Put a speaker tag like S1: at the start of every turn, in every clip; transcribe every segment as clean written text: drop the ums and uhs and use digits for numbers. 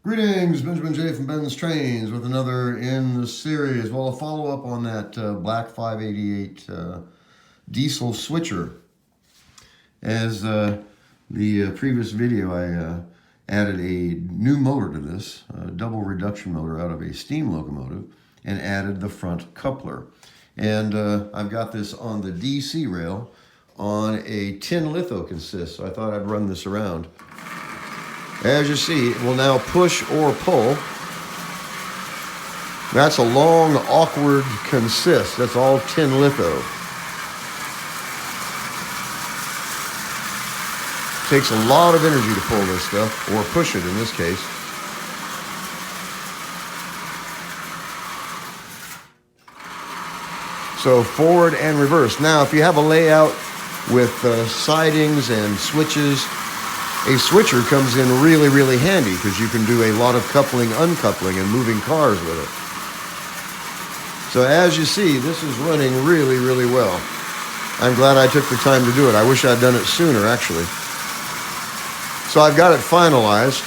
S1: Greetings, Benjamin J. from Ben's Trains with another in the series. Well, a follow-up on that black 588 diesel switcher. As the previous video, I added a new motor to this, a double reduction motor out of a steam locomotive, and added the front coupler. And I've got this on the DC rail on a tin litho consist, so I thought I'd run this around. As you see, it will now push or pull. That's a long, awkward consist. That's all tin litho. Takes a lot of energy to pull this stuff, or push it in this case. So forward and reverse. Now, if you have a layout with sidings and switches, a switcher comes in really, really handy because you can do a lot of coupling, uncoupling, and moving cars with it. So as you see, this is running really, really well. I'm glad I took the time to do it. I wish I'd done it sooner, actually. So I've got it finalized.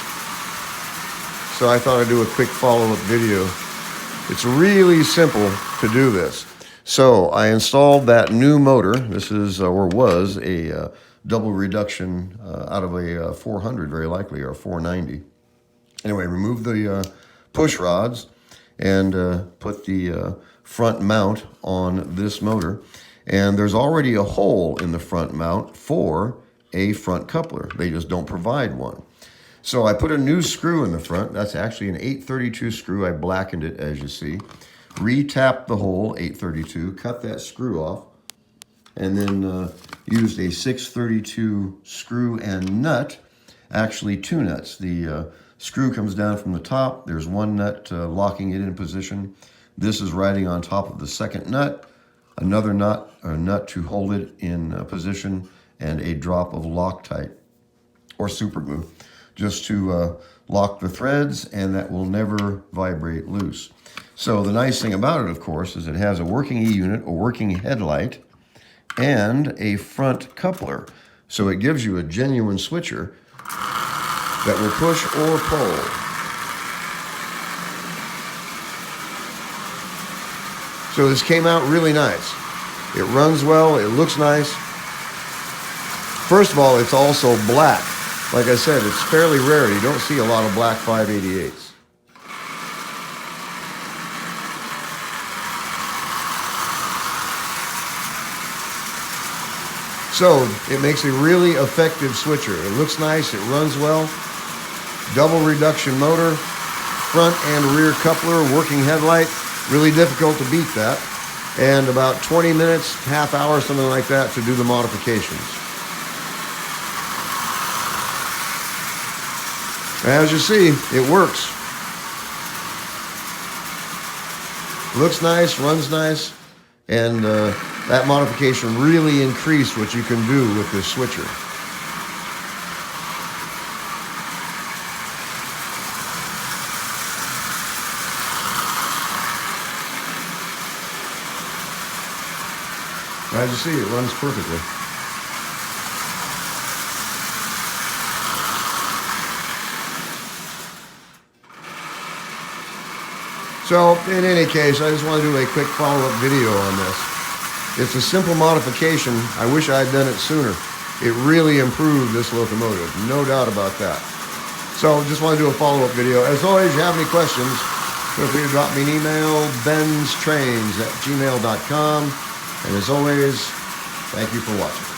S1: So I thought I'd do a quick follow-up video. It's really simple to do this. So I installed that new motor. This is, or was, a double reduction out of a 400, very likely, or 490. Anyway, remove the push rods and put the front mount on this motor. And there's already a hole in the front mount for a front coupler. They just don't provide one. So I put a new screw in the front. That's actually an 832 screw. I blackened it, as you see. Re-tapped the hole, 832, cut that screw off, and then used a 632 screw and nut, actually two nuts. The screw comes down from the top. There's one nut locking it in position. This is riding on top of the second nut, another nut, a nut to hold it in position, and a drop of Loctite or super glue just to lock the threads, and that will never vibrate loose. So the nice thing about it, of course, is it has a working E-unit, a working headlight, and a front coupler. So it gives you a genuine switcher that will push or pull. So this came out really nice. It runs well, it looks nice. First of all, it's also black. Like I said, it's fairly rare. You don't see a lot of black 588s. So it makes a really effective switcher. It looks nice, it runs well. Double reduction motor, front and rear coupler, working headlight. Really difficult to beat that. And about 20 minutes, half hour, something like that to do the modifications. As you see, it works. Looks nice, runs nice, and that modification really increased what you can do with this switcher. As you see, it runs perfectly. So, in any case, I just want to do a quick follow-up video on this. It's a simple modification. I wish I had done it sooner. It really improved this locomotive, no doubt about that. So, just want to do a follow-up video. As always, if you have any questions, feel free to drop me an email, BENZTRAINZ@gmail.com. And as always, thank you for watching.